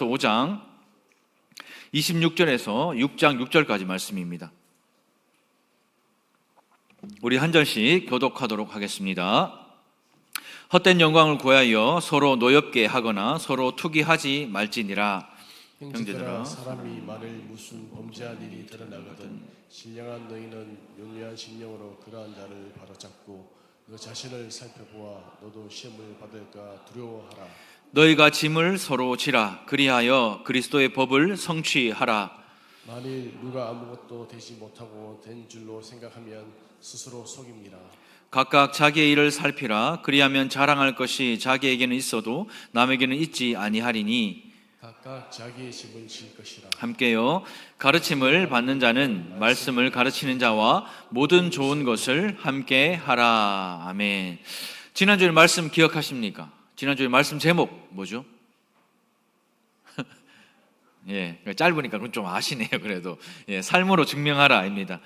고린도전서 5장 26절에서 6장 6절까지 말씀입니다. 우리 한 절씩 교독하도록 하겠습니다. 헛된 영광을 구하여 서로 노엽게 하거나 서로 투기하지 말지니라. 형제들아, 사람이 만일 무슨 범죄한 일이 드러나거든 신령한 너희는 용려한 심령으로 그러한 자를 바로잡고 너 자신을 살펴보아 너도 시험을 받을까 두려워하라. 너희가 짐을 서로 지라. 그리하여 그리스도의 법을 성취하라. 만일 누가 아무것도 되지 못하고 된 줄로 생각하면 스스로 속입니다. 각각 자기의 일을 살피라. 그리하면 자랑할 것이 자기에게는 있어도 남에게는 있지 아니하리니. 각각 자기의 짐을 질 것이라. 함께요. 가르침을 받는 자는 말씀을 가르치는 자와 모든 좋은 것을 함께 하라. 아멘. 지난주에 말씀 기억하십니까? 지난주에 말씀 제목 뭐죠? 예, 짧으니까 그건 좀 아시네요. 그래도 삶으로 증명하라입니다.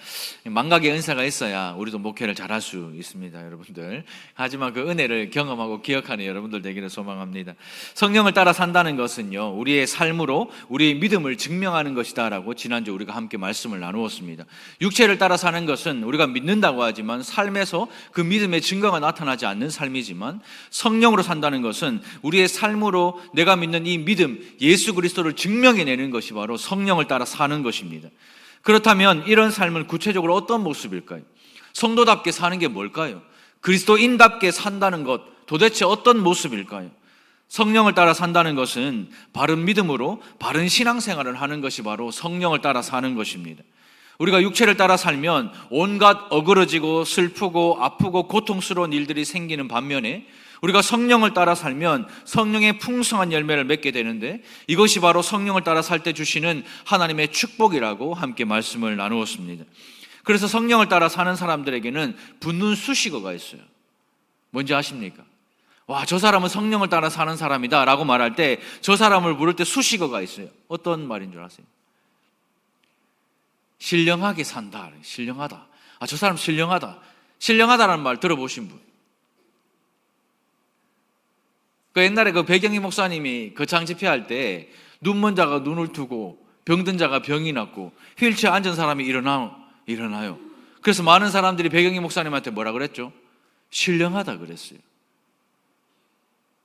망각의 은사가 있어야 우리도 목회를 잘할 수 있습니다, 여러분들. 하지만 그 은혜를 경험하고 기억하는 여러분들 되기를 소망합니다. 성령을 따라 산다는 것은요, 우리의 삶으로 우리의 믿음을 증명하는 것이다라고 지난주 우리가 함께 말씀을 나누었습니다. 육체를 따라 사는 것은 우리가 믿는다고 하지만 삶에서 그 믿음의 증거가 나타나지 않는 삶이지만, 성령으로 산다는 것은 우리의 삶으로 내가 믿는 이 믿음, 예수 그리스도를 증명해 내는 것이 바로 성령을 따라 사는 것입니다. 그렇다면 이런 삶은 구체적으로 어떤 모습일까요? 성도답게 사는 게 뭘까요? 그리스도인답게 산다는 것, 도대체 어떤 모습일까요? 성령을 따라 산다는 것은 바른 믿음으로 바른 신앙생활을 하는 것이 바로 성령을 따라 사는 것입니다. 우리가 육체를 따라 살면 온갖 어그러지고 슬프고 아프고 고통스러운 일들이 생기는 반면에, 우리가 성령을 따라 살면 성령의 풍성한 열매를 맺게 되는데, 이것이 바로 성령을 따라 살 때 주시는 하나님의 축복이라고 함께 말씀을 나누었습니다. 그래서 성령을 따라 사는 사람들에게는 붙는 수식어가 있어요. 뭔지 아십니까? 와, 저 사람은 성령을 따라 사는 사람이다 라고 말할 때 저 사람을 부를 때 수식어가 있어요. 어떤 말인 줄 아세요? 신령하게 산다. 신령하다. 아, 저 사람 신령하다. 신령하다라는 말 들어보신 분? 그 옛날에 그 배경희 목사님이 거창 집회할 때 눈먼 자가 눈을 뜨고 병든 자가 병이 낫고 휠체어 앉은 사람이 일어나요. 그래서 많은 사람들이 배경희 목사님한테 뭐라 그랬죠? 신령하다 그랬어요.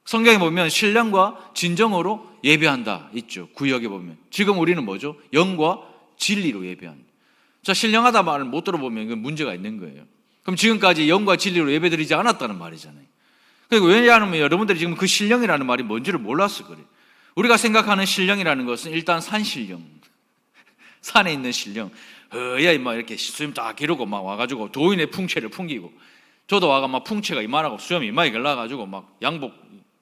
성경에 보면 신령과 진정으로 예배한다 있죠. 구역에 보면. 지금 우리는 뭐죠? 영과 진리로 예배한다. 자, 신령하다 말을 못 들어보면 그 문제가 있는 거예요. 그럼 지금까지 영과 진리로 예배드리지 않았다는 말이잖아요. 그리고 왜냐하면 여러분들이 지금 그 신령이라는 말이 뭔지를 몰라서 그래요. 우리가 생각하는 신령이라는 것은 일단 산신령, 산에 있는 신령, 막 이렇게 수염 딱 기르고 막 와가지고 도인의 풍채를 풍기고, 저도 와가 막 풍채가 이만하고 수염이 이만하게 길러가지고 막 양복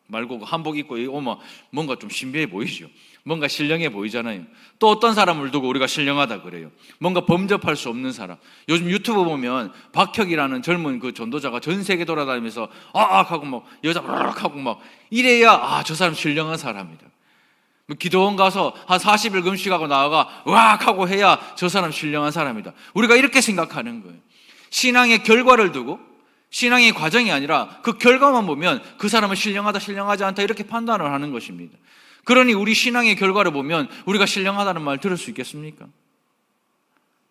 말고 한복 입고 오면 뭔가 좀 신비해 보이죠. 뭔가 신령해 보이잖아요. 또 어떤 사람을 두고 우리가 신령하다 그래요. 뭔가 범접할 수 없는 사람. 요즘 유튜브 보면 박혁이라는 젊은 그 전도자가 전 세계 돌아다니면서 하고 막 여자 하고 막 이래야 저 사람 신령한 사람이다. 기도원 가서 한 40일 금식하고 나와가 으악 하고 해야 저 사람 신령한 사람이다. 우리가 이렇게 생각하는 거예요. 신앙의 결과를 두고, 신앙의 과정이 아니라 그 결과만 보면 그 사람은 신령하다 신령하지 않다 이렇게 판단을 하는 것입니다. 그러니 우리 신앙의 결과를 보면 우리가 신령하다는 말 들을 수 있겠습니까?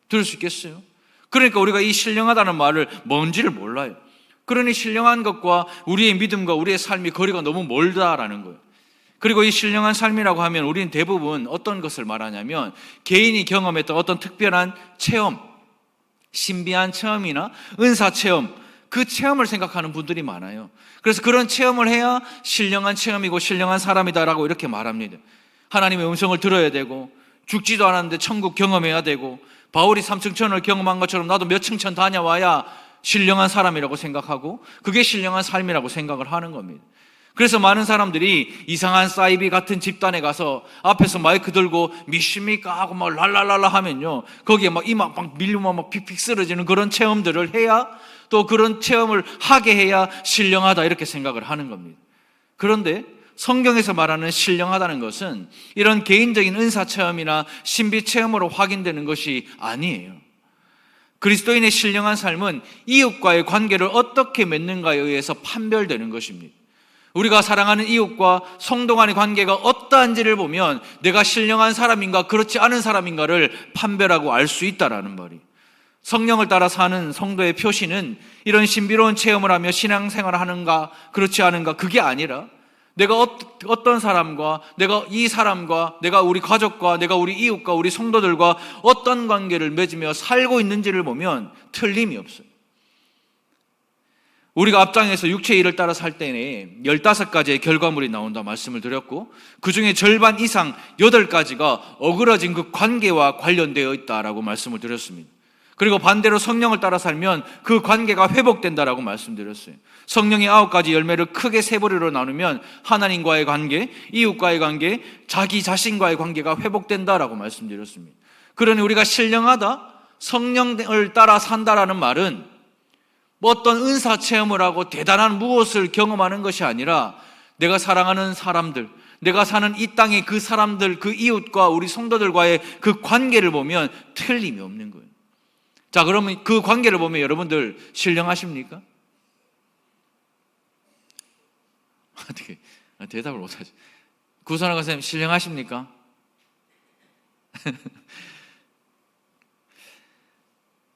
들을 수 있겠어요? 그러니까 우리가 이 신령하다는 말을 뭔지를 몰라요. 그러니 신령한 것과 우리의 믿음과 우리의 삶이 거리가 너무 멀다라는 거예요. 그리고 이 신령한 삶이라고 하면 우리는 대부분 어떤 것을 말하냐면 개인이 경험했던 어떤 특별한 체험, 신비한 체험이나 은사 체험, 그 체험을 생각하는 분들이 많아요. 그래서 그런 체험을 해야 신령한 체험이고 신령한 사람이다라고 이렇게 말합니다. 하나님의 음성을 들어야 되고, 죽지도 않았는데 천국 경험해야 되고, 바울이 3층 천을 경험한 것처럼 나도 몇 층 천 다녀와야 신령한 사람이라고 생각하고, 그게 신령한 삶이라고 생각을 하는 겁니다. 그래서 많은 사람들이 이상한 사이비 같은 집단에 가서 앞에서 마이크 들고 미십니까 하고 막 랄랄랄라 하면요, 거기에 막 이마 막 밀리면 막 픽픽 쓰러지는 그런 체험들을 해야, 또 그런 체험을 하게 해야 신령하다 이렇게 생각을 하는 겁니다. 그런데 성경에서 말하는 신령하다는 것은 이런 개인적인 은사 체험이나 신비 체험으로 확인되는 것이 아니에요. 그리스도인의 신령한 삶은 이웃과의 관계를 어떻게 맺는가에 의해서 판별되는 것입니다. 우리가 사랑하는 이웃과 성도 간의 관계가 어떠한지를 보면 내가 신령한 사람인가 그렇지 않은 사람인가를 판별하고 알 수 있다라는 말이. 성령을 따라 사는 성도의 표시는 이런 신비로운 체험을 하며 신앙생활을 하는가 그렇지 않은가 그게 아니라 내가 어떤 사람과 내가 이 사람과 내가 우리 가족과 내가 우리 이웃과 우리 성도들과 어떤 관계를 맺으며 살고 있는지를 보면 틀림이 없어요. 우리가 앞장에서 육체의 일을 따라 살 때에 15가지의 결과물이 나온다 말씀을 드렸고 그 중에 절반 이상 8가지가 어그러진 그 관계와 관련되어 있다라고 말씀을 드렸습니다. 그리고 반대로 성령을 따라 살면 그 관계가 회복된다라고 말씀드렸어요. 성령의 9가지 열매를 크게 세 부류로 나누면 하나님과의 관계, 이웃과의 관계, 자기 자신과의 관계가 회복된다라고 말씀드렸습니다. 그러니 우리가 신령하다, 성령을 따라 산다라는 말은 뭐 어떤 은사 체험을 하고 대단한 무엇을 경험하는 것이 아니라 내가 사랑하는 사람들, 내가 사는 이 땅의 그 사람들, 그 이웃과 우리 성도들과의 그 관계를 보면 틀림이 없는 거예요. 자, 그러면 그 관계를 보면 여러분들 신령하십니까? 어떻게 대답을 못하지? 구선학원 선생님 신령하십니까?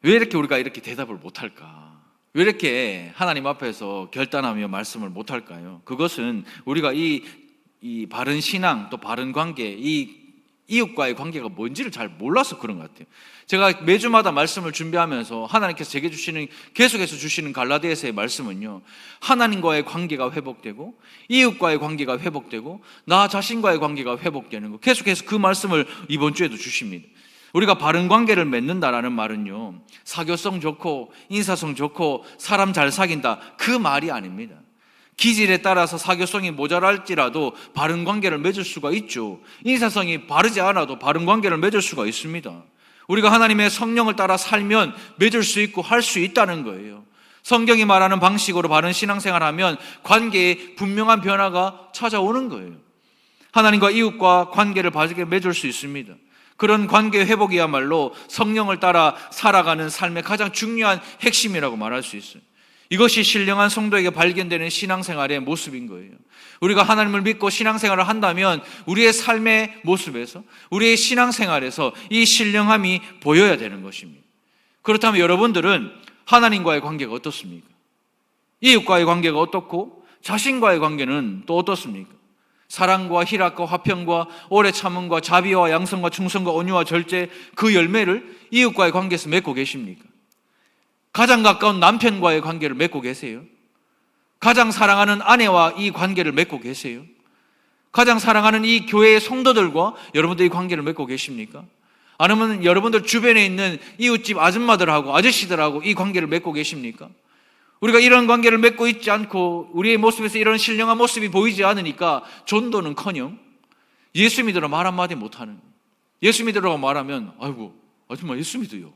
왜 이렇게 우리가 이렇게 대답을 못할까? 왜 이렇게 하나님 앞에서 결단하며 말씀을 못할까요? 그것은 우리가 이 바른 신앙 또 바른 관계, 이 이웃과의 관계가 뭔지를 잘 몰라서 그런 것 같아요. 제가 매주마다 말씀을 준비하면서 하나님께서 제게 주시는, 계속해서 주시는 갈라디아서의 말씀은요, 하나님과의 관계가 회복되고 이웃과의 관계가 회복되고 나 자신과의 관계가 회복되는 거, 계속해서 그 말씀을 이번 주에도 주십니다. 우리가 바른 관계를 맺는다라는 말은요, 사교성 좋고 인사성 좋고 사람 잘 사귄다, 그 말이 아닙니다. 기질에 따라서 사교성이 모자랄지라도 바른 관계를 맺을 수가 있죠. 인사성이 바르지 않아도 바른 관계를 맺을 수가 있습니다. 우리가 하나님의 성령을 따라 살면 맺을 수 있고 할 수 있다는 거예요. 성경이 말하는 방식으로 바른 신앙생활하면 관계에 분명한 변화가 찾아오는 거예요. 하나님과 이웃과 관계를 바르게 맺을 수 있습니다. 그런 관계 회복이야말로 성령을 따라 살아가는 삶의 가장 중요한 핵심이라고 말할 수 있어요. 이것이 신령한 성도에게 발견되는 신앙생활의 모습인 거예요. 우리가 하나님을 믿고 신앙생활을 한다면 우리의 삶의 모습에서, 우리의 신앙생활에서 이 신령함이 보여야 되는 것입니다. 그렇다면 여러분들은 하나님과의 관계가 어떻습니까? 이웃과의 관계가 어떻고 자신과의 관계는 또 어떻습니까? 사랑과 희락과 화평과 오래 참음과 자비와 양성과 충성과 온유와 절제, 그 열매를 이웃과의 관계에서 맺고 계십니까? 가장 가까운 남편과의 관계를 맺고 계세요? 가장 사랑하는 아내와 이 관계를 맺고 계세요? 가장 사랑하는 이 교회의 성도들과 여러분들이 관계를 맺고 계십니까? 아니면 여러분들 주변에 있는 이웃집 아줌마들하고 아저씨들하고 이 관계를 맺고 계십니까? 우리가 이런 관계를 맺고 있지 않고 우리의 모습에서 이런 신령한 모습이 보이지 않으니까 전도는커녕 예수 믿으라 말 한마디 못하는, 예수 믿으라고 말하면 아이고 아줌마 예수 믿어요,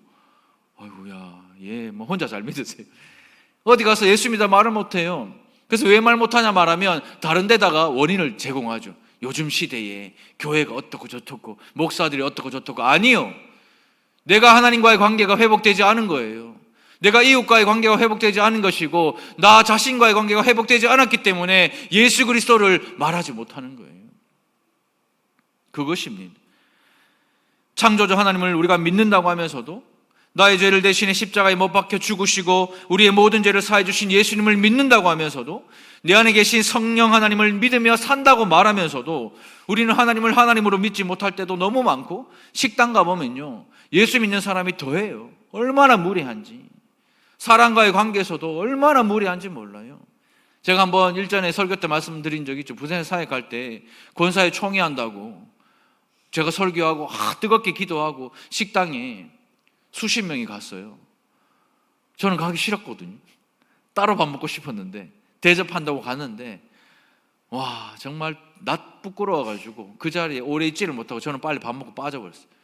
아이고야 예 뭐 혼자 잘 믿으세요. 어디 가서 예수 믿으라 말을 못해요. 그래서 왜 말 못하냐 말하면 다른 데다가 원인을 제공하죠. 요즘 시대에 교회가 어떻고 저떻고 목사들이 어떻고 저떻고. 아니요, 내가 하나님과의 관계가 회복되지 않은 거예요. 내가 이웃과의 관계가 회복되지 않은 것이고 나 자신과의 관계가 회복되지 않았기 때문에 예수 그리스도를 말하지 못하는 거예요. 그것입니다. 창조주 하나님을 우리가 믿는다고 하면서도 나의 죄를 대신에 십자가에 못 박혀 죽으시고 우리의 모든 죄를 사해 주신 예수님을 믿는다고 하면서도 내 안에 계신 성령 하나님을 믿으며 산다고 말하면서도 우리는 하나님을 하나님으로 믿지 못할 때도 너무 많고, 식당 가보면요 예수 믿는 사람이 더해요. 얼마나 무례한지. 사람과의 관계에서도 얼마나 무례한지 몰라요. 제가 한번 일전에 설교 때 말씀드린 적이 있죠. 부산에 사역 갈 때 권사회 총회한다고 제가 설교하고 뜨겁게 기도하고 식당에 수십 명이 갔어요. 저는 가기 싫었거든요. 따로 밥 먹고 싶었는데 대접한다고 갔는데 와 정말 낯 부끄러워가지고 그 자리에 오래 있지를 못하고 저는 빨리 밥 먹고 빠져버렸어요.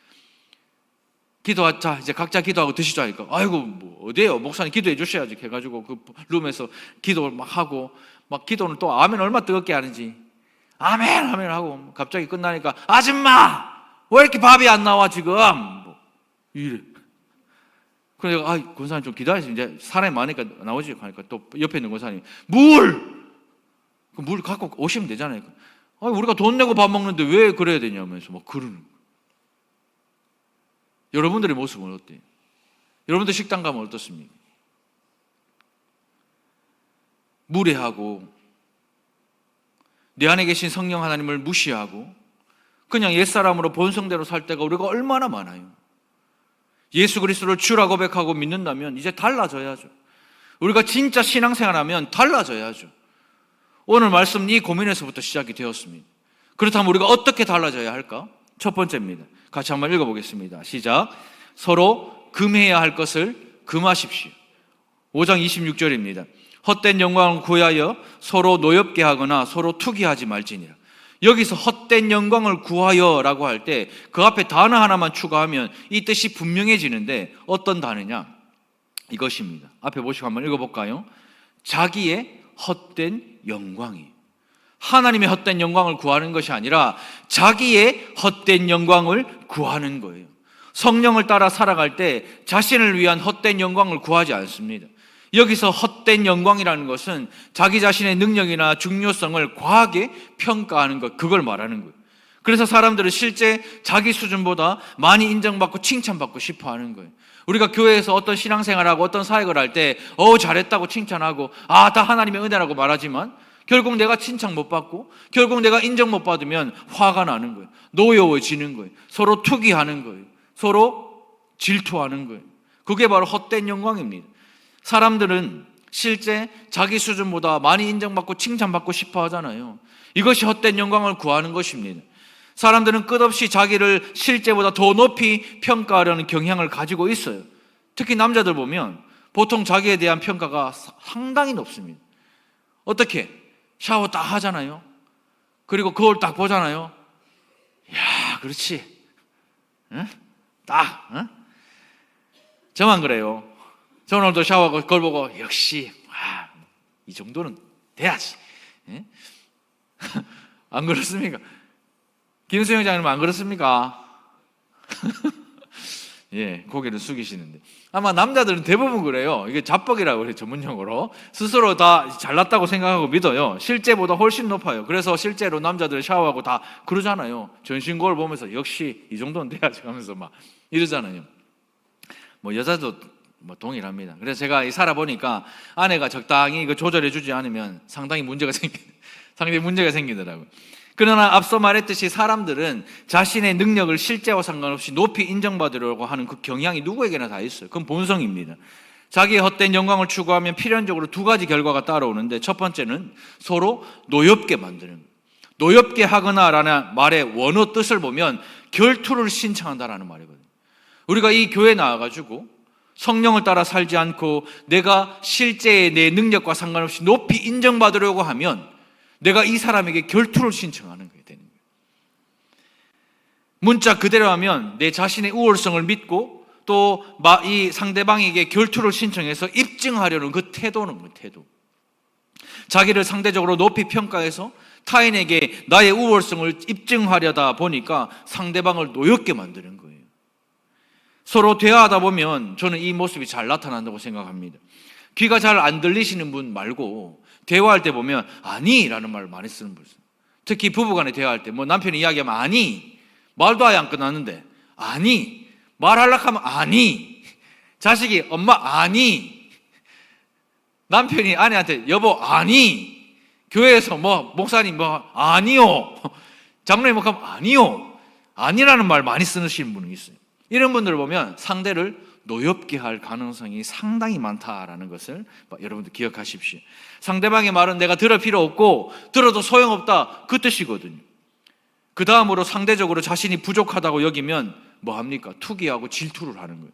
기도하자 이제 각자 기도하고 드시자 하니까 아이고 뭐 어디에요 목사님 기도해 주셔야지 해가지고 그 룸에서 기도를 막 하고 막 기도는 또 아멘 얼마 뜨겁게 하는지 아멘 아멘 하고 갑자기 끝나니까 아줌마 왜 이렇게 밥이 안 나와 지금 뭐 이래. 그래서 권사님 좀 기다리세요. 이제 사람이 많으니까 나오지 하니까 또 옆에 있는 권사님 물 그 물 갖고 오시면 되잖아요. 아니, 우리가 돈 내고 밥 먹는데 왜 그래야 되냐면서 막 그러는 거예요. 여러분들의 모습은 어때요? 여러분들 식당 가면 어떻습니까? 무례하고 내 안에 계신 성령 하나님을 무시하고 그냥 옛사람으로 본성대로 살 때가 우리가 얼마나 많아요. 예수 그리스도를 주라 고백하고 믿는다면 이제 달라져야죠. 우리가 진짜 신앙생활하면 달라져야죠. 오늘 말씀 이 고민에서부터 시작이 되었습니다. 그렇다면 우리가 어떻게 달라져야 할까? 첫 번째입니다. 같이 한번 읽어보겠습니다. 시작. 서로 금해야 할 것을 금하십시오. 5장 26절입니다. 헛된 영광을 구하여 서로 노엽게 하거나 서로 투기하지 말지니라. 여기서 헛된 영광을 구하여라고 할 때 그 앞에 단어 하나만 추가하면 이 뜻이 분명해지는데 어떤 단어냐? 이것입니다. 앞에 보시고 한번 읽어볼까요? 자기의 헛된 영광이에요. 하나님의 헛된 영광을 구하는 것이 아니라 자기의 헛된 영광을 구하는 거예요. 성령을 따라 살아갈 때 자신을 위한 헛된 영광을 구하지 않습니다. 여기서 헛된 영광이라는 것은 자기 자신의 능력이나 중요성을 과하게 평가하는 것, 그걸 말하는 거예요. 그래서 사람들은 실제 자기 수준보다 많이 인정받고 칭찬받고 싶어 하는 거예요. 우리가 교회에서 어떤 신앙생활하고 어떤 사역을 할 때 잘했다고 칭찬하고 다 하나님의 은혜라고 말하지만 결국 내가 칭찬 못 받고 결국 내가 인정 못 받으면 화가 나는 거예요. 노여워지는 거예요. 서로 투기하는 거예요. 서로 질투하는 거예요. 그게 바로 헛된 영광입니다. 사람들은 실제 자기 수준보다 많이 인정받고 칭찬받고 싶어 하잖아요. 이것이 헛된 영광을 구하는 것입니다. 사람들은 끝없이 자기를 실제보다 더 높이 평가하려는 경향을 가지고 있어요. 특히 남자들 보면 보통 자기에 대한 평가가 상당히 높습니다. 어떻게? 샤워 딱 하잖아요. 그리고 거울 딱 보잖아요. 야, 그렇지. 응? 딱. 응? 저만 그래요. 저는 오늘도 샤워하고 거울 보고 역시 이 정도는 돼야지. 예? 안 그렇습니까? 김수영 장님 안 그렇습니까? 예, 고개를 숙이시는데 아마 남자들은 대부분 그래요. 이게 자뻑이라고 해요, 전문용어로. 스스로 다 잘났다고 생각하고 믿어요. 실제보다 훨씬 높아요. 그래서 실제로 남자들 샤워하고 다 그러잖아요. 전신 거울 보면서 역시 이 정도는 돼야지 하면서 막 이러잖아요. 뭐 여자도 뭐 동일합니다. 그래서 제가 살아보니까 아내가 적당히 이거 조절해주지 않으면 상당히 문제가 생기더라고요. 그러나 앞서 말했듯이 사람들은 자신의 능력을 실제와 상관없이 높이 인정받으려고 하는 그 경향이 누구에게나 다 있어요. 그건 본성입니다. 자기의 헛된 영광을 추구하면 필연적으로 두 가지 결과가 따라오는데 첫 번째는 서로 노엽게 만드는 거예요. 노엽게 하거나라는 말의 원어 뜻을 보면 결투를 신청한다라는 말이거든요. 우리가 이 교회에 나와가지고 성령을 따라 살지 않고 내가 실제의 내 능력과 상관없이 높이 인정받으려고 하면 내가 이 사람에게 결투를 신청하는 게 되는 거예요. 문자 그대로 하면 내 자신의 우월성을 믿고 또 이 상대방에게 결투를 신청해서 입증하려는 그 태도는 그 태도. 자기를 상대적으로 높이 평가해서 타인에게 나의 우월성을 입증하려다 보니까 상대방을 노엽게 만드는 거예요. 서로 대화하다 보면 저는 이 모습이 잘 나타난다고 생각합니다. 귀가 잘 안 들리시는 분 말고 대화할 때 보면 아니라는 말을 많이 쓰는 분 있어요. 특히 부부간에 대화할 때 뭐 남편이 이야기하면 아니, 말도 아예 안 끝났는데 아니, 말하려고 하면 아니, 자식이 엄마 아니, 남편이 아내한테 여보 아니, 교회에서 뭐 목사님 뭐 아니요, 장로님 뭐 하면 아니요, 아니라는 말 많이 쓰시는 분이 있어요. 이런 분들을 보면 상대를 노엽게 할 가능성이 상당히 많다라는 것을 여러분들 기억하십시오. 상대방의 말은 내가 들을 필요 없고 들어도 소용없다, 그 뜻이거든요. 그 다음으로 상대적으로 자신이 부족하다고 여기면 뭐 합니까? 투기하고 질투를 하는 거예요.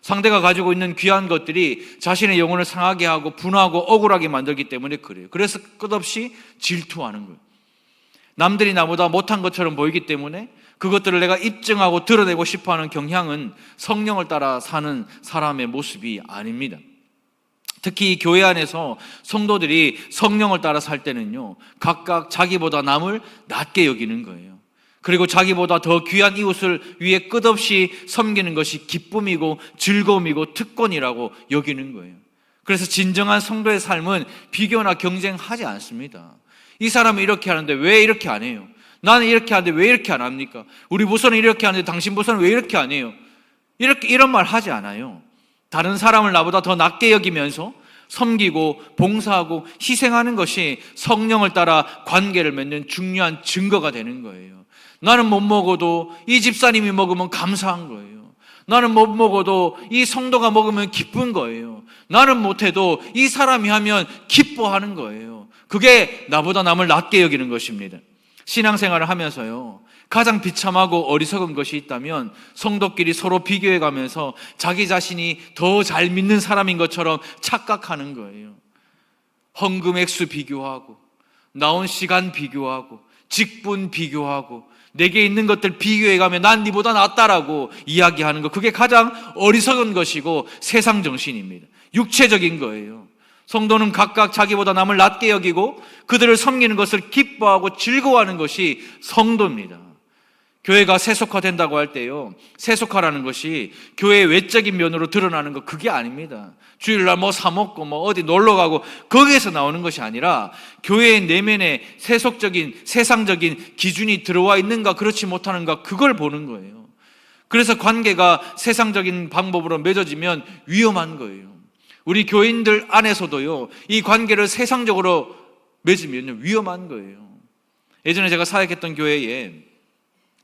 상대가 가지고 있는 귀한 것들이 자신의 영혼을 상하게 하고 분하고 억울하게 만들기 때문에 그래요. 그래서 끝없이 질투하는 거예요. 남들이 나보다 못한 것처럼 보이기 때문에 그것들을 내가 입증하고 드러내고 싶어하는 경향은 성령을 따라 사는 사람의 모습이 아닙니다. 특히 교회 안에서 성도들이 성령을 따라 살 때는요, 각각 자기보다 남을 낮게 여기는 거예요. 그리고 자기보다 더 귀한 이웃을 위해 끝없이 섬기는 것이 기쁨이고 즐거움이고 특권이라고 여기는 거예요. 그래서 진정한 성도의 삶은 비교나 경쟁하지 않습니다. 이 사람은 이렇게 하는데 왜 이렇게 안 해요? 나는 이렇게 하는데 왜 이렇게 안 합니까? 우리 부서는 이렇게 하는데 당신 부서는 왜 이렇게 안 해요? 이런 말 하지 않아요. 다른 사람을 나보다 더 낮게 여기면서 섬기고 봉사하고 희생하는 것이 성령을 따라 관계를 맺는 중요한 증거가 되는 거예요. 나는 못 먹어도 이 집사님이 먹으면 감사한 거예요. 나는 못 먹어도 이 성도가 먹으면 기쁜 거예요. 나는 못해도 이 사람이 하면 기뻐하는 거예요. 그게 나보다 남을 낮게 여기는 것입니다. 신앙생활을 하면서요, 가장 비참하고 어리석은 것이 있다면 성도끼리 서로 비교해 가면서 자기 자신이 더 잘 믿는 사람인 것처럼 착각하는 거예요. 헌금 액수 비교하고, 나온 시간 비교하고, 직분 비교하고, 내게 있는 것들 비교해 가면 난 네보다 낫다라고 이야기하는 거, 그게 가장 어리석은 것이고 세상 정신입니다. 육체적인 거예요. 성도는 각각 자기보다 남을 낮게 여기고 그들을 섬기는 것을 기뻐하고 즐거워하는 것이 성도입니다. 교회가 세속화된다고 할 때요, 세속화라는 것이 교회의 외적인 면으로 드러나는 거, 그게 아닙니다. 주일날 뭐 사먹고 뭐 어디 놀러가고 거기에서 나오는 것이 아니라 교회의 내면에 세속적인 세상적인 기준이 들어와 있는가 그렇지 못하는가, 그걸 보는 거예요. 그래서 관계가 세상적인 방법으로 맺어지면 위험한 거예요. 우리 교인들 안에서도요, 이 관계를 세상적으로 맺으면 위험한 거예요. 예전에 제가 사역했던 교회에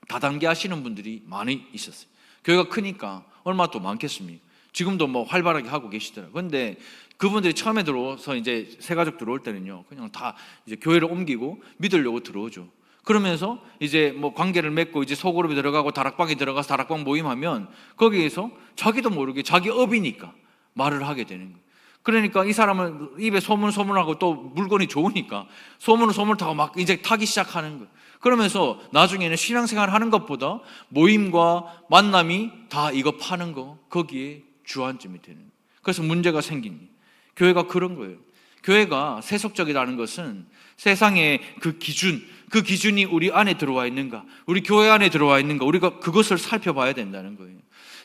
다단계 하시는 분들이 많이 있었어요. 교회가 크니까 얼마나 또 많겠습니까? 지금도 뭐 활발하게 하고 계시더라고요. 그런데 그분들이 처음에 들어와서 이제 새가족 들어올 때는요, 그냥 다 이제 교회를 옮기고 믿으려고 들어오죠. 그러면서 이제 뭐 관계를 맺고 이제 소그룹에 들어가고 다락방에 들어가서 다락방 모임하면 거기에서 자기도 모르게 자기 업이니까 말을 하게 되는 거예요. 그러니까 이 사람은 입에 소문하고 또 물건이 좋으니까 소문을 타고 막 이제 타기 시작하는 거예요. 그러면서 나중에는 신앙생활 하는 것보다 모임과 만남이 다 이거 파는 거, 거기에 주안점이 되는 거예요. 그래서 문제가 생깁니다. 교회가 그런 거예요. 교회가 세속적이라는 것은 세상의 그 기준이 우리 안에 들어와 있는가, 우리 교회 안에 들어와 있는가, 우리가 그것을 살펴봐야 된다는 거예요.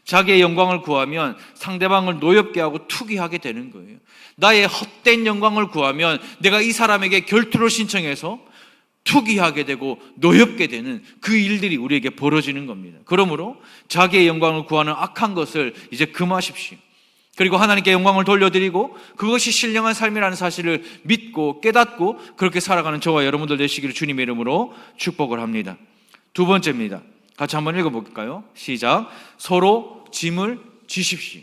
자기의 영광을 구하면 상대방을 노엽게 하고 투기하게 되는 거예요. 나의 헛된 영광을 구하면 내가 이 사람에게 결투를 신청해서 투기하게 되고 노엽게 되는 그 일들이 우리에게 벌어지는 겁니다. 그러므로 자기의 영광을 구하는 악한 것을 이제 금하십시오. 그리고 하나님께 영광을 돌려드리고 그것이 신령한 삶이라는 사실을 믿고 깨닫고 그렇게 살아가는 저와 여러분들 되시기를 주님의 이름으로 축복을 합니다. 두 번째입니다. 같이 한번 읽어볼까요? 시작. 서로 짐을 지십시오.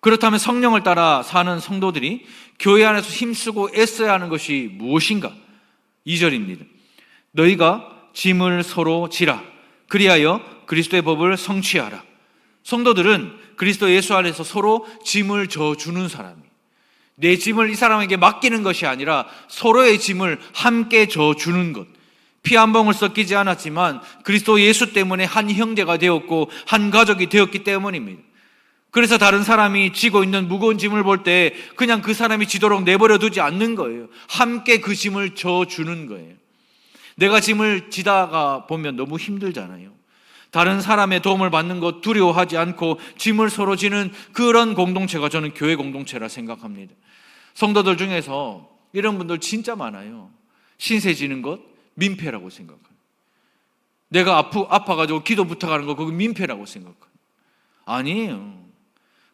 그렇다면 성령을 따라 사는 성도들이 교회 안에서 힘쓰고 애써야 하는 것이 무엇인가? 2절입니다. 너희가 짐을 서로 지라. 그리하여 그리스도의 법을 성취하라. 성도들은 그리스도 예수 안에서 서로 짐을 져주는 사람이에요. 내 짐을 이 사람에게 맡기는 것이 아니라 서로의 짐을 함께 져주는 것. 피 한 방울 섞이지 않았지만 그리스도 예수 때문에 한 형제가 되었고 한 가족이 되었기 때문입니다. 그래서 다른 사람이 지고 있는 무거운 짐을 볼 때 그냥 그 사람이 지도록 내버려 두지 않는 거예요. 함께 그 짐을 져주는 거예요. 내가 짐을 지다가 보면 너무 힘들잖아요. 다른 사람의 도움을 받는 것 두려워하지 않고 짐을 서로 지는 그런 공동체가 저는 교회 공동체라 생각합니다. 성도들 중에서 이런 분들 진짜 많아요. 신세 지는 것 민폐라고 생각해요. 내가 아파가지고 기도 부탁하는 거 그거 민폐라고 생각해요. 아니에요.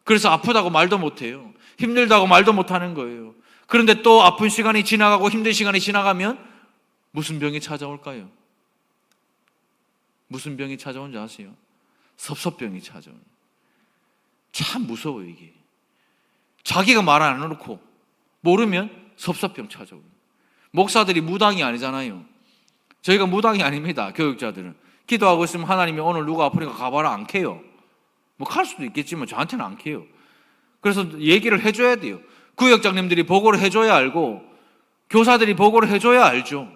그래서 아프다고 말도 못해요. 힘들다고 말도 못하는 거예요. 그런데 또 아픈 시간이 지나가고 힘든 시간이 지나가면 무슨 병이 찾아올까요? 무슨 병이 찾아온지 아세요? 섭섭병이 찾아오는. 참 무서워요 이게. 자기가 말 안 해놓고 모르면 섭섭병 찾아오는. 목사들이 무당이 아니잖아요. 저희가 무당이 아닙니다. 교육자들은. 기도하고 있으면 하나님이 오늘 누가 아프니까 가봐라 안 캐요. 뭐 갈 수도 있겠지만 저한테는 안 캐요. 그래서 얘기를 해줘야 돼요. 구역장님들이 보고를 해줘야 알고 교사들이 보고를 해줘야 알죠.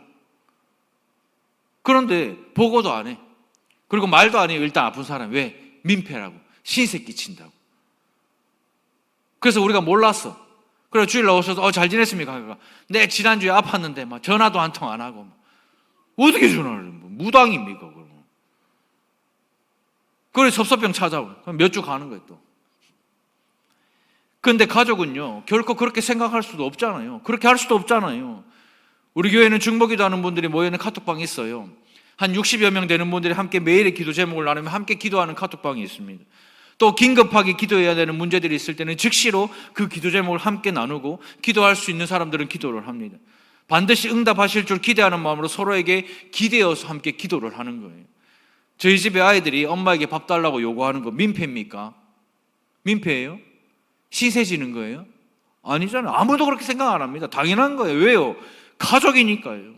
그런데 보고도 안 해. 그리고 말도 안 해요. 일단 아픈 사람. 왜? 민폐라고. 신세 끼친다고. 그래서 우리가 몰랐어. 그래서 주일 나오셔서 잘 지냈습니까? 네, 지난주에 아팠는데 막 전화도 한 통 안 하고 막. 어떻게 전화를 무당입니까? 그러면. 그래 섭섭병 찾아오고 몇 주 가는 거예요 또. 그런데 가족은요, 결코 그렇게 생각할 수도 없잖아요. 그렇게 할 수도 없잖아요. 우리 교회는 중보기도 하는 분들이 모여있는 카톡방이 있어요. 한 60여 명 되는 분들이 함께 매일의 기도 제목을 나누며 함께 기도하는 카톡방이 있습니다. 또 긴급하게 기도해야 되는 문제들이 있을 때는 즉시로 그 기도 제목을 함께 나누고 기도할 수 있는 사람들은 기도를 합니다. 반드시 응답하실 줄 기대하는 마음으로 서로에게 기대어서 함께 기도를 하는 거예요. 저희 집에 아이들이 엄마에게 밥 달라고 요구하는 거 민폐입니까? 민폐예요? 시세 지는 거예요? 아니잖아요. 아무도 그렇게 생각 안 합니다. 당연한 거예요. 왜요? 가족이니까요.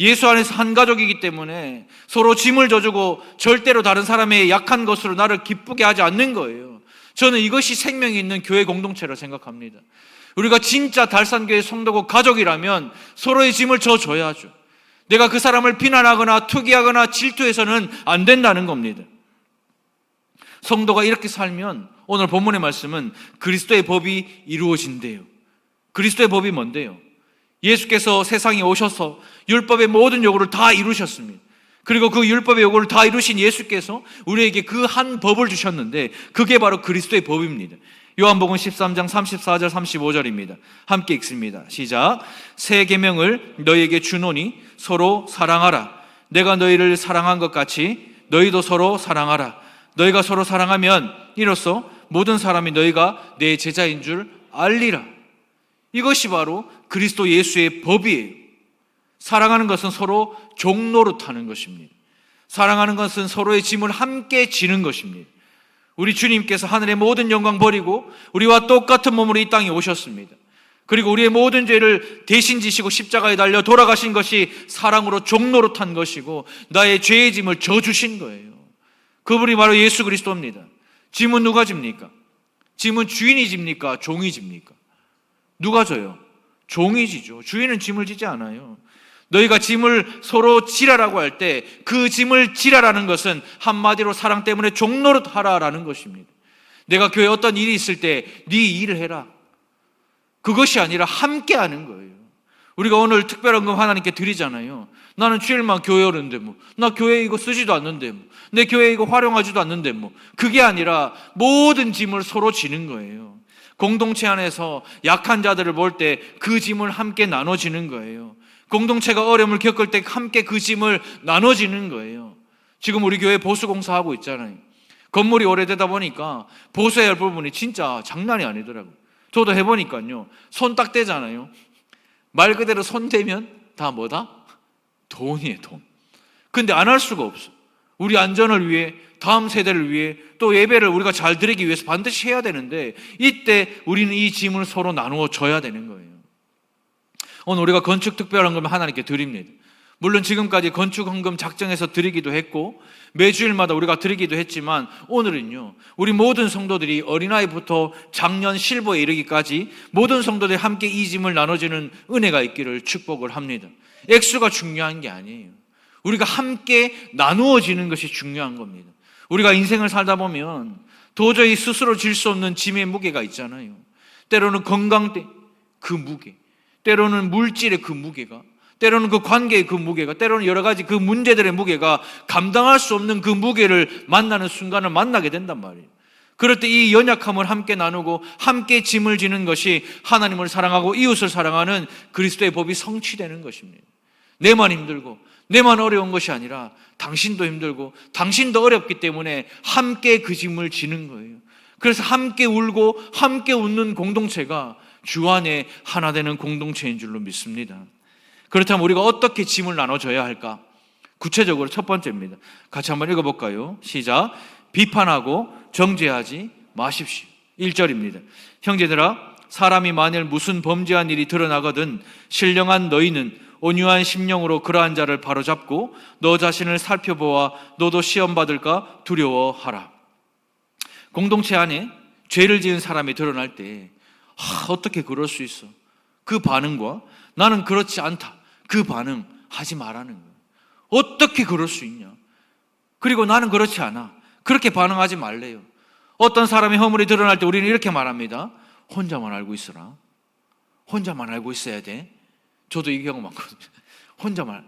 예수 안에서 한 가족이기 때문에 서로 짐을 져주고 절대로 다른 사람의 약한 것으로 나를 기쁘게 하지 않는 거예요. 저는 이것이 생명이 있는 교회 공동체라 생각합니다. 우리가 진짜 달산교회 성도고 가족이라면 서로의 짐을 져줘야죠. 내가 그 사람을 비난하거나 투기하거나 질투해서는 안 된다는 겁니다. 성도가 이렇게 살면 오늘 본문의 말씀은 그리스도의 법이 이루어진대요. 그리스도의 법이 뭔데요? 예수께서 세상에 오셔서 율법의 모든 요구를 다 이루셨습니다. 그리고 그 율법의 요구를 다 이루신 예수께서 우리에게 그 한 법을 주셨는데 그게 바로 그리스도의 법입니다. 요한복음 13장 34절 35절입니다. 함께 읽습니다. 시작. 새 계명을 너희에게 주노니 서로 사랑하라. 내가 너희를 사랑한 것 같이 너희도 서로 사랑하라. 너희가 서로 사랑하면 이로써 모든 사람이 너희가 내 제자인 줄 알리라. 이것이 바로 그리스도 예수의 법이에요. 사랑하는 것은 서로 종노릇하는 것입니다. 사랑하는 것은 서로의 짐을 함께 지는 것입니다. 우리 주님께서 하늘의 모든 영광 버리고 우리와 똑같은 몸으로 이 땅에 오셨습니다. 그리고 우리의 모든 죄를 대신 지시고 십자가에 달려 돌아가신 것이 사랑으로 종노릇한 것이고 나의 죄의 짐을 져주신 거예요. 그분이 바로 예수 그리스도입니다. 짐은 누가 집니까? 짐은 주인이 집니까? 종이 집니까? 누가 져요? 종이 지죠. 주인은 짐을 지지 않아요. 너희가 짐을 서로 지라라고 할 때 그 짐을 지라라는 것은 한마디로 사랑 때문에 종노릇하라라는 것입니다. 내가 교회에 어떤 일이 있을 때 네 일을 해라. 그것이 아니라 함께 하는 거예요. 우리가 오늘 특별헌금 하나님께 드리잖아요. 나는 주일만 교회 오는데 뭐, 나 교회 이거 쓰지도 않는데 뭐, 내 교회 이거 활용하지도 않는데 뭐, 그게 아니라 모든 짐을 서로 지는 거예요. 공동체 안에서 약한 자들을 볼 때 그 짐을 함께 나눠지는 거예요. 공동체가 어려움을 겪을 때 함께 그 짐을 나눠지는 거예요. 지금 우리 교회 보수공사하고 있잖아요. 건물이 오래되다 보니까 보수해야 할 부분이 진짜 장난이 아니더라고요. 저도 해보니까요. 손 딱 떼잖아요. 말 그대로 손 대면 다 뭐다? 돈이에요, 돈. 근데 안 할 수가 없어. 우리 안전을 위해, 다음 세대를 위해, 또 예배를 우리가 잘 드리기 위해서 반드시 해야 되는데 이때 우리는 이 짐을 서로 나누어 줘야 되는 거예요. 오늘 우리가 건축 특별헌금 하나님께 드립니다. 물론 지금까지 건축 헌금 작정해서 드리기도 했고 매주일마다 우리가 드리기도 했지만 오늘은요, 우리 모든 성도들이 어린아이부터 작년 실버에 이르기까지 모든 성도들이 함께 이 짐을 나눠주는 은혜가 있기를 축복을 합니다. 액수가 중요한 게 아니에요. 우리가 함께 나누어지는 것이 중요한 겁니다. 우리가 인생을 살다 보면 도저히 스스로 질 수 없는 짐의 무게가 있잖아요. 때로는 건강의 그 무게, 때로는 물질의 그 무게가, 때로는 그 관계의 그 무게가, 때로는 여러 가지 그 문제들의 무게가 감당할 수 없는 그 무게를 만나는 순간을 만나게 된단 말이에요. 그럴 때 이 연약함을 함께 나누고 함께 짐을 지는 것이 하나님을 사랑하고 이웃을 사랑하는 그리스도의 법이 성취되는 것입니다. 내만 힘들고 내만 어려운 것이 아니라 당신도 힘들고 당신도 어렵기 때문에 함께 그 짐을 지는 거예요. 그래서 함께 울고 함께 웃는 공동체가 주 안에 하나 되는 공동체인 줄로 믿습니다. 그렇다면 우리가 어떻게 짐을 나눠줘야 할까? 구체적으로 첫 번째입니다. 같이 한번 읽어볼까요? 시작. 비판하고 정죄하지 마십시오. 1절입니다. 형제들아, 사람이 만일 무슨 범죄한 일이 드러나거든 신령한 너희는 온유한 심령으로 그러한 자를 바로잡고 너 자신을 살펴보아 너도 시험받을까 두려워하라. 공동체 안에 죄를 지은 사람이 드러날 때 어떻게 그럴 수 있어? 그 반응과 나는 그렇지 않다, 그 반응 하지 말라는 거예요. 어떻게 그럴 수 있냐? 그리고 나는 그렇지 않아, 그렇게 반응하지 말래요. 어떤 사람의 허물이 드러날 때 우리는 이렇게 말합니다. 혼자만 알고 있어라. 혼자만 알고 있어야 돼. 저도 이 경우 많거든요. 혼자만,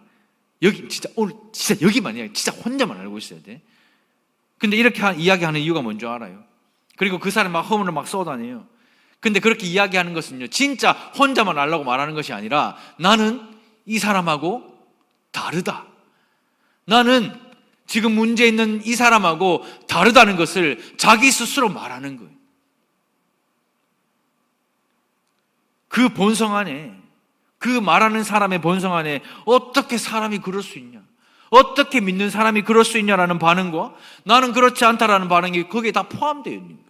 여기 진짜 오늘 진짜 여기만이야. 진짜 혼자만 알고 있어야 돼. 근데 이렇게 이야기하는 이유가 뭔지 알아요? 그리고 그 사람이 막 허물을 막 쏟아내요. 근데 그렇게 이야기하는 것은요, 진짜 혼자만 알라고 말하는 것이 아니라 나는 이 사람하고 다르다. 나는 지금 문제 있는 이 사람하고 다르다는 것을 자기 스스로 말하는 거예요. 그 본성 안에, 그 말하는 사람의 본성 안에 어떻게 사람이 그럴 수 있냐, 어떻게 믿는 사람이 그럴 수 있냐라는 반응과 나는 그렇지 않다라는 반응이 거기에 다 포함되어 있는 거예요.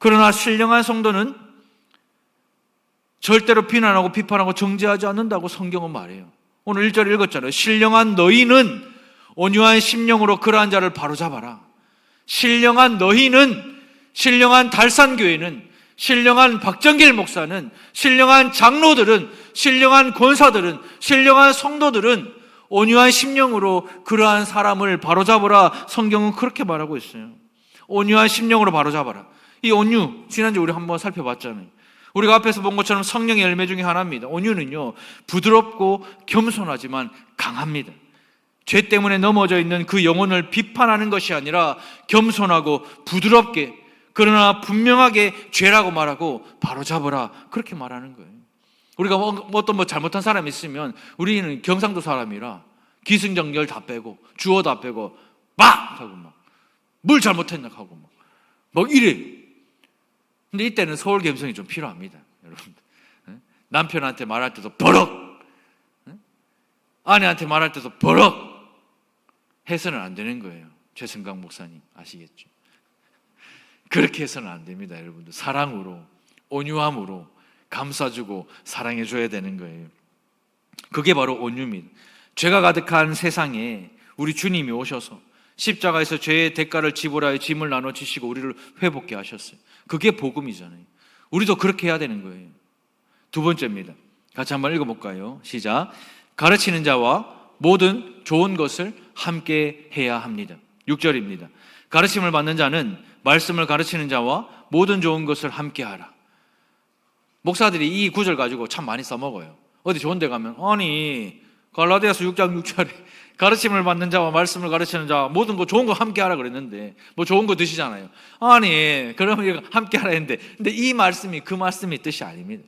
그러나 신령한 성도는 절대로 비난하고 비판하고 정죄하지 않는다고 성경은 말해요. 오늘 1절 읽었잖아요. 신령한 너희는 온유한 심령으로 그러한 자를 바로잡아라. 신령한 너희는, 신령한 달산교회는, 신령한 박정길 목사는, 신령한 장로들은, 신령한 권사들은, 신령한 성도들은 온유한 심령으로 그러한 사람을 바로잡으라. 성경은 그렇게 말하고 있어요. 온유한 심령으로 바로잡아라. 이 온유, 지난주에 우리 한번 살펴봤잖아요. 우리가 앞에서 본 것처럼 성령의 열매 중에 하나입니다. 온유는요, 부드럽고 겸손하지만 강합니다. 죄 때문에 넘어져 있는 그 영혼을 비판하는 것이 아니라 겸손하고 부드럽게, 그러나 분명하게 죄라고 말하고 바로잡으라, 그렇게 말하는 거예요. 우리가 어떤 잘못한 사람이 있으면 우리는 경상도 사람이라 기승전결 다 빼고 주어 다 빼고 막 하고 막 뭘 잘못했나 하고 막 이래. 근데 이때는 서울 감성이 좀 필요합니다, 여러분들. 남편한테 말할 때도 버럭, 아내한테 말할 때도 버럭 해서는 안 되는 거예요. 최승강 목사님 아시겠죠? 그렇게 해서는 안 됩니다, 여러분들. 사랑으로, 온유함으로 감싸주고 사랑해줘야 되는 거예요. 그게 바로 온유입니다. 죄가 가득한 세상에 우리 주님이 오셔서 십자가에서 죄의 대가를 지불하여 짐을 나눠 지시고 우리를 회복케 하셨어요. 그게 복음이잖아요. 우리도 그렇게 해야 되는 거예요. 두 번째입니다. 같이 한번 읽어볼까요? 시작. 가르치는 자와 모든 좋은 것을 함께 해야 합니다. 6절입니다. 가르침을 받는 자는 말씀을 가르치는 자와 모든 좋은 것을 함께 하라. 목사들이 이 구절 가지고 참 많이 써먹어요. 어디 좋은 데 가면 아니 갈라디아서 6장 6절에 가르침을 받는 자와 말씀을 가르치는 자와 모든 거 좋은 거 함께 하라 그랬는데 뭐 좋은 거 드시잖아요. 아니 그러면 함께 하라 했는데 근데 이 말씀이 그 말씀의 뜻이 아닙니다.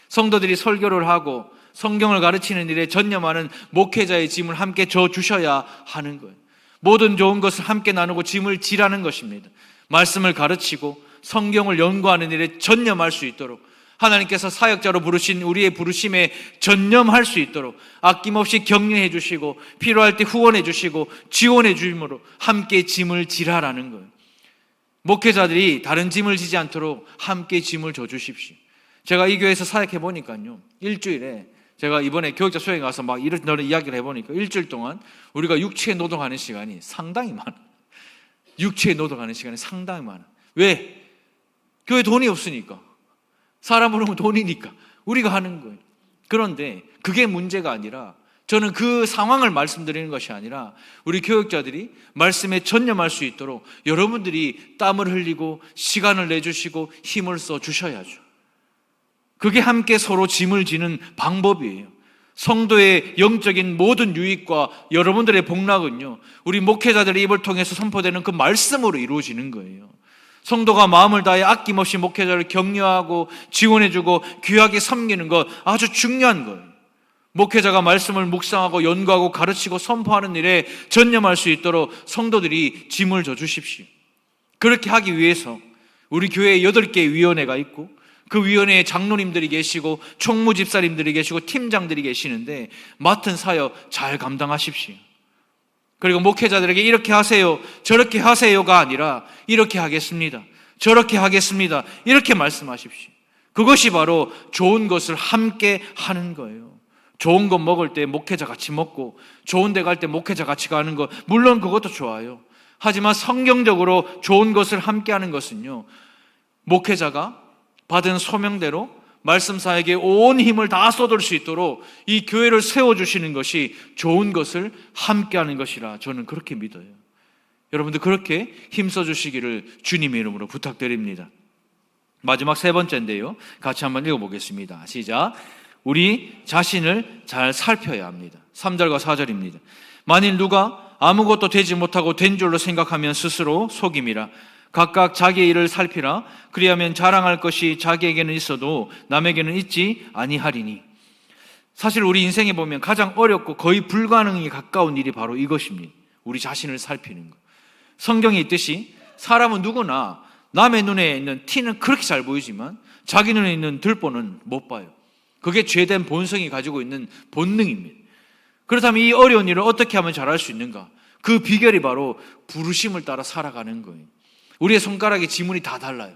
성도들이 설교를 하고 성경을 가르치는 일에 전념하는 목회자의 짐을 함께 져주셔야 하는 거예요. 모든 좋은 것을 함께 나누고 짐을 지라는 것입니다. 말씀을 가르치고 성경을 연구하는 일에 전념할 수 있도록 하나님께서 사역자로 부르신 우리의 부르심에 전념할 수 있도록 아낌없이 격려해 주시고 필요할 때 후원해 주시고 지원해 주심으로 함께 짐을 지라라는 거예요. 목회자들이 다른 짐을 지지 않도록 함께 짐을 져 주십시오. 제가 이 교회에서 사역해 보니까요, 일주일에 제가 이번에 교육자 수행에 가서 막 이런 이야기를 해보니까 일주일 동안 우리가 육체에 노동하는 시간이 상당히 많아. 육체에 노동하는 시간이 상당히 많아. 왜? 교회 돈이 없으니까. 사람 부르면 돈이니까 우리가 하는 거예요. 그런데 그게 문제가 아니라 저는 그 상황을 말씀드리는 것이 아니라 우리 교육자들이 말씀에 전념할 수 있도록 여러분들이 땀을 흘리고 시간을 내주시고 힘을 써 주셔야죠. 그게 함께 서로 짐을 지는 방법이에요. 성도의 영적인 모든 유익과 여러분들의 복락은요, 우리 목회자들의 입을 통해서 선포되는 그 말씀으로 이루어지는 거예요. 성도가 마음을 다해 아낌없이 목회자를 격려하고 지원해주고 귀하게 섬기는 것 아주 중요한 거예요. 목회자가 말씀을 묵상하고 연구하고 가르치고 선포하는 일에 전념할 수 있도록 성도들이 짐을 져 주십시오. 그렇게 하기 위해서 우리 교회에 8개의 위원회가 있고 그 위원회에 장로님들이 계시고 총무집사님들이 계시고 팀장들이 계시는데 맡은 사역 잘 감당하십시오. 그리고 목회자들에게 이렇게 하세요, 저렇게 하세요가 아니라 이렇게 하겠습니다, 저렇게 하겠습니다, 이렇게 말씀하십시오. 그것이 바로 좋은 것을 함께 하는 거예요. 좋은 것 먹을 때 목회자 같이 먹고 좋은 데 갈 때 목회자 같이 가는 것, 물론 그것도 좋아요. 하지만 성경적으로 좋은 것을 함께 하는 것은요, 목회자가 받은 소명대로 말씀 사역에 온 힘을 다 쏟을 수 있도록 이 교회를 세워주시는 것이 좋은 것을 함께하는 것이라 저는 그렇게 믿어요. 여러분들 그렇게 힘써주시기를 주님의 이름으로 부탁드립니다. 마지막 세 번째인데요, 같이 한번 읽어보겠습니다. 시작. 우리 자신을 잘 살펴야 합니다. 3절과 4절입니다. 만일 누가 아무것도 되지 못하고 된 줄로 생각하면 스스로 속임이라. 각각 자기의 일을 살피라. 그리하면 자랑할 것이 자기에게는 있어도 남에게는 있지 아니하리니. 사실 우리 인생에 보면 가장 어렵고 거의 불가능에 가까운 일이 바로 이것입니다. 우리 자신을 살피는 것. 성경에 있듯이 사람은 누구나 남의 눈에 있는 티는 그렇게 잘 보이지만 자기 눈에 있는 들보는 못 봐요. 그게 죄된 본성이 가지고 있는 본능입니다. 그렇다면 이 어려운 일을 어떻게 하면 잘할 수 있는가? 그 비결이 바로 부르심을 따라 살아가는 거예요. 우리의 손가락의 지문이 다 달라요.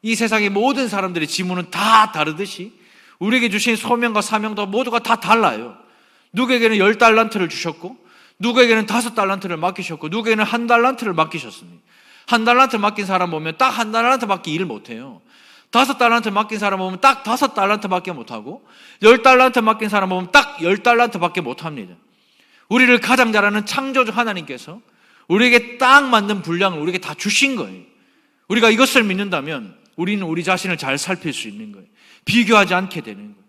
이 세상의 모든 사람들의 지문은 다 다르듯이 우리에게 주신 소명과 사명도 모두가 다 달라요. 누구에게는 10달란트를 주셨고 누구에게는 5달란트를 맡기셨고 누구에게는 1달란트를 맡기셨습니다. 1달란트 맡긴 사람 보면 딱 1달란트밖에 일을 못해요. 5달란트 맡긴 사람 보면 딱 5달란트밖에 못하고 10달란트 맡긴 사람 보면 딱 10달란트밖에 못합니다. 우리를 가장 잘하는 창조주 하나님께서 우리에게 딱 맞는 분량을 우리에게 다 주신 거예요. 우리가 이것을 믿는다면 우리는 우리 자신을 잘 살필 수 있는 거예요. 비교하지 않게 되는 거예요.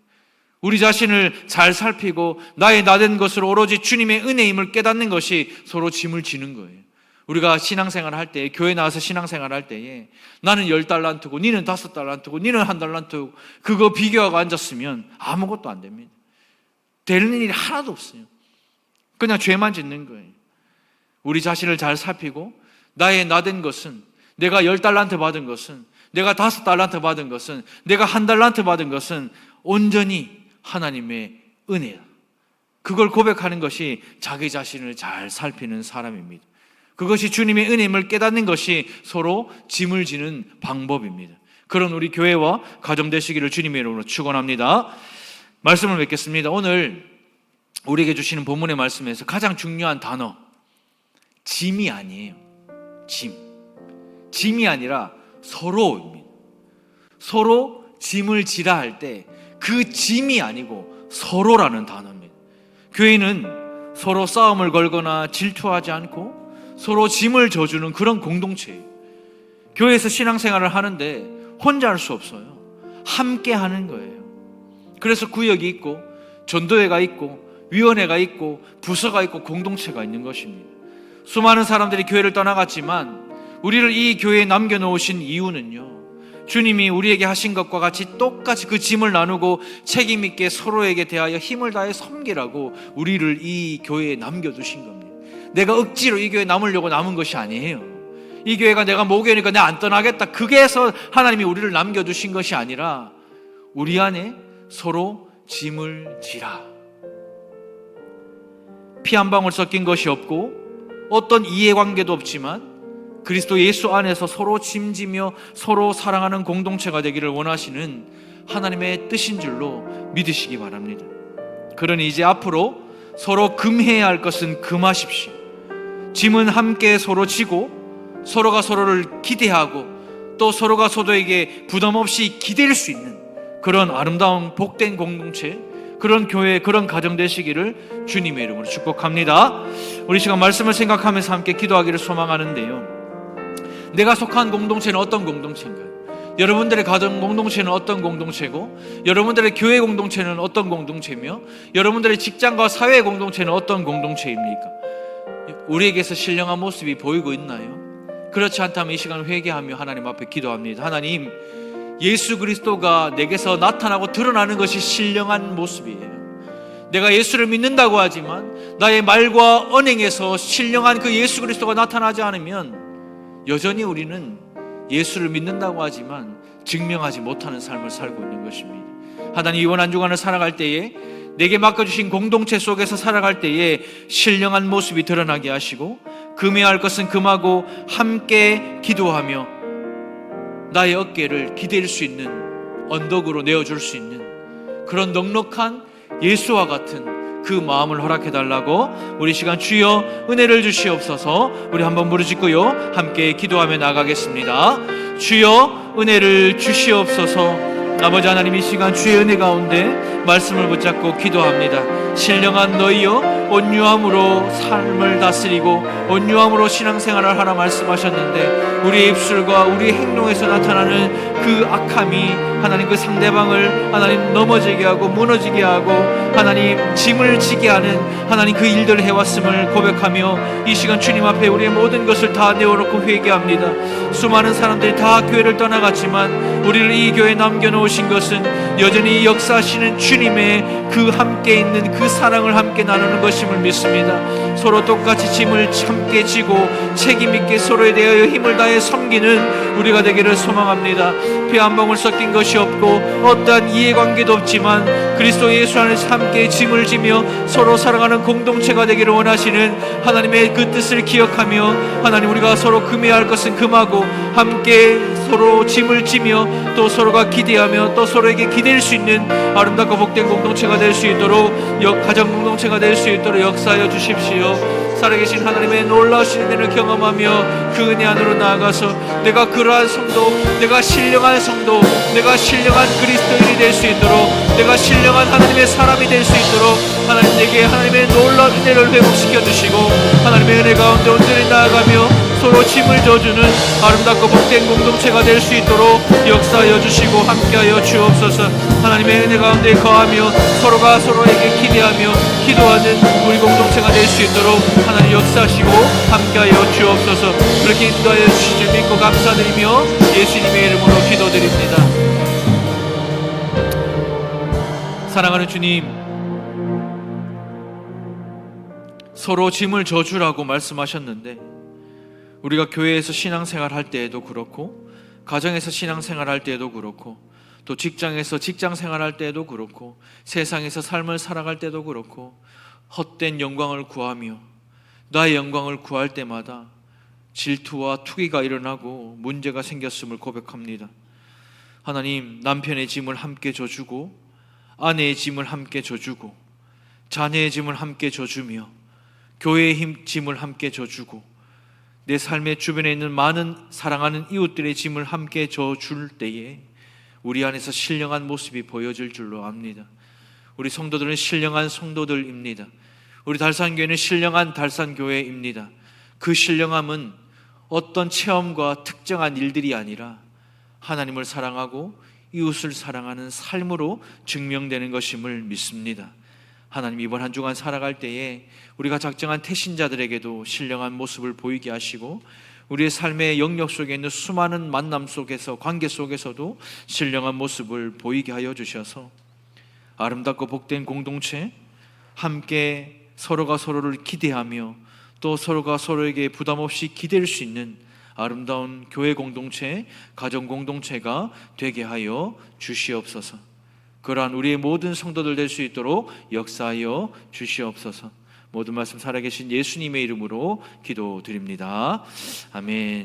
우리 자신을 잘 살피고 나의 나된 것으로 오로지 주님의 은혜임을 깨닫는 것이 서로 짐을 지는 거예요. 우리가 신앙생활을 할 때, 교회 나와서 신앙생활을 할 때에 나는 10달란트고 니는 5달란트고 니는 1달란트고 그거 비교하고 앉았으면 아무것도 안 됩니다. 되는 일이 하나도 없어요. 그냥 죄만 짓는 거예요. 우리 자신을 잘 살피고 나의 나된 것은, 내가 10달란트 받은 것은, 내가 5달란트 받은 것은, 내가 1달란트 받은 것은 온전히 하나님의 은혜다. 그걸 고백하는 것이 자기 자신을 잘 살피는 사람입니다. 그것이 주님의 은혜임을 깨닫는 것이 서로 짐을 지는 방법입니다. 그런 우리 교회와 가정 되시기를 주님의 이름으로 축원합니다. 말씀을 맺겠습니다. 오늘 우리에게 주시는 본문의 말씀에서 가장 중요한 단어, 짐이 아니에요. 짐이 아니라 서로입니다. 서로 짐을 지라 할 때 그 짐이 아니고 서로라는 단어입니다. 교회는 서로 싸움을 걸거나 질투하지 않고 서로 짐을 져주는 그런 공동체예요. 교회에서 신앙생활을 하는데 혼자 할 수 없어요. 함께 하는 거예요. 그래서 구역이 있고 전도회가 있고 위원회가 있고 부서가 있고 공동체가 있는 것입니다. 수많은 사람들이 교회를 떠나갔지만 우리를 이 교회에 남겨놓으신 이유는요, 주님이 우리에게 하신 것과 같이 똑같이 그 짐을 나누고 책임 있게 서로에게 대하여 힘을 다해 섬기라고 우리를 이 교회에 남겨두신 겁니다. 내가 억지로 이 교회에 남으려고 남은 것이 아니에요. 이 교회가 내가 목회니까 내가 안 떠나겠다, 그게 해서 하나님이 우리를 남겨두신 것이 아니라 우리 안에 서로 짐을 지라. 피 한 방울 섞인 것이 없고 어떤 이해관계도 없지만 그리스도 예수 안에서 서로 짐지며 서로 사랑하는 공동체가 되기를 원하시는 하나님의 뜻인 줄로 믿으시기 바랍니다. 그러니 이제 앞으로 서로 금해야 할 것은 금하십시오. 짐은 함께 서로 지고 서로가 서로를 기대하고 또 서로가 서로에게 부담 없이 기댈 수 있는 그런 아름다운 복된 공동체, 그런 교회, 그런 가정 되시기를 주님의 이름으로 축복합니다. 우리 시간 말씀을 생각하면서 함께 기도하기를 소망하는데요, 내가 속한 공동체는 어떤 공동체인가요? 여러분들의 가정 공동체는 어떤 공동체고, 여러분들의 교회 공동체는 어떤 공동체며, 여러분들의 직장과 사회 공동체는 어떤 공동체입니까? 우리에게서 신령한 모습이 보이고 있나요? 그렇지 않다면 이 시간 회개하며 하나님 앞에 기도합니다. 하나님, 예수 그리스도가 내게서 나타나고 드러나는 것이 신령한 모습이에요. 내가 예수를 믿는다고 하지만 나의 말과 언행에서 신령한 그 예수 그리스도가 나타나지 않으면 여전히 우리는 예수를 믿는다고 하지만 증명하지 못하는 삶을 살고 있는 것입니다. 하나님, 이번 한 주간을 살아갈 때에 내게 맡겨주신 공동체 속에서 살아갈 때에 신령한 모습이 드러나게 하시고 금해야 할 것은 금하고 함께 기도하며 나의 어깨를 기댈 수 있는 언덕으로 내어줄 수 있는 그런 넉넉한 예수와 같은 그 마음을 허락해달라고 우리 시간 주여 은혜를 주시옵소서. 우리 한번 부르짖고요 함께 기도하며 나가겠습니다. 주여 은혜를 주시옵소서. 아버지 하나님, 이 시간 주의 은혜 가운데 말씀을 붙잡고 기도합니다. 신령한 너희여 온유함으로 삶을 다스리고 온유함으로 신앙생활을 하라 말씀하셨는데, 우리의 입술과 우리의 행동에서 나타나는 그 악함이 하나님 그 상대방을 하나님 넘어지게 하고 무너지게 하고 하나님 짐을 지게 하는 하나님 그 일들을 해왔음을 고백하며 이 시간 주님 앞에 우리의 모든 것을 다 내어놓고 회개합니다. 수많은 사람들이 다 교회를 떠나갔지만 우리를 이 교회에 남겨놓으신 것은 여전히 역사하시는 주님의 그 함께 있는 그 사랑을 함께 나누는 것임을 믿습니다. 서로 똑같이 짐을 함께 지고 책임있게 서로에 대하여 힘을 다해 섬기는 우리가 되기를 소망합니다. 피 한 방울 섞인 것이 없고 어떠한 이해관계도 없지만 그리스도 예수 안에서 함께 짐을 지며 서로 사랑하는 공동체가 되기를 원하시는 하나님의 그 뜻을 기억하며 하나님 우리가 서로 금해야 할 것은 금하고 함께 서로 짐을 지며 또 서로가 기대하며 또 서로에게 기댈 수 있는 아름답고 복된 공동체가 될 수 있도록 가정 공동체가 될 수 있도록 역사하여 주십시오. 살아계신 하나님의 놀라우신 은혜를 경험하며 그 은혜 안으로 나아가서 내가 그러한 성도, 내가 신령한 성도, 내가 신령한 그리스도인이 될 수 있도록, 내가 신령한 하나님의 사람이 될 수 있도록 하나님 내게 하나님의 놀라운 은혜를 회복시켜 주시고 하나님의 은혜 가운데 온전히 나아가며 서로 짐을 져주는 아름답고 복된 공동체가 될 수 있도록 역사하여 주시고 함께하여 주옵소서. 하나님의 은혜 가운데 거하며 서로가 서로에게 기대하며 기도하는 우리 공동체가 될 수 있도록 하나님 역사하시고 함께하여 주옵소서. 그렇게 인도하여 주실 줄 믿고 감사드리며 예수님의 이름으로 기도드립니다. 사랑하는 주님, 서로 짐을 져주라고 말씀하셨는데 우리가 교회에서 신앙생활 할 때에도 그렇고 가정에서 신앙생활 할 때에도 그렇고 또 직장에서 직장생활 할 때에도 그렇고 세상에서 삶을 살아갈 때도 그렇고 헛된 영광을 구하며 나의 영광을 구할 때마다 질투와 투기가 일어나고 문제가 생겼음을 고백합니다. 하나님, 남편의 짐을 함께 져주고 아내의 짐을 함께 져주고 자녀의 짐을 함께 져주며 교회의 짐을 함께 져주고 내 삶의 주변에 있는 많은 사랑하는 이웃들의 짐을 함께 져줄 때에 우리 안에서 신령한 모습이 보여질 줄로 압니다. 우리 성도들은 신령한 성도들입니다. 우리 달산교회는 신령한 달산교회입니다. 그 신령함은 어떤 체험과 특정한 일들이 아니라 하나님을 사랑하고 이웃을 사랑하는 삶으로 증명되는 것임을 믿습니다. 하나님, 이번 한 주간 살아갈 때에 우리가 작정한 태신자들에게도 신령한 모습을 보이게 하시고 우리의 삶의 영역 속에 있는 수많은 만남 속에서 관계 속에서도 신령한 모습을 보이게 하여 주셔서 아름답고 복된 공동체, 함께 서로가 서로를 기대하며 또 서로가 서로에게 부담 없이 기댈 수 있는 아름다운 교회 공동체, 가정 공동체가 되게 하여 주시옵소서. 그러한 우리의 모든 성도들 될 수 있도록 역사하여 주시옵소서. 모든 말씀 살아계신 예수님의 이름으로 기도드립니다. 아멘.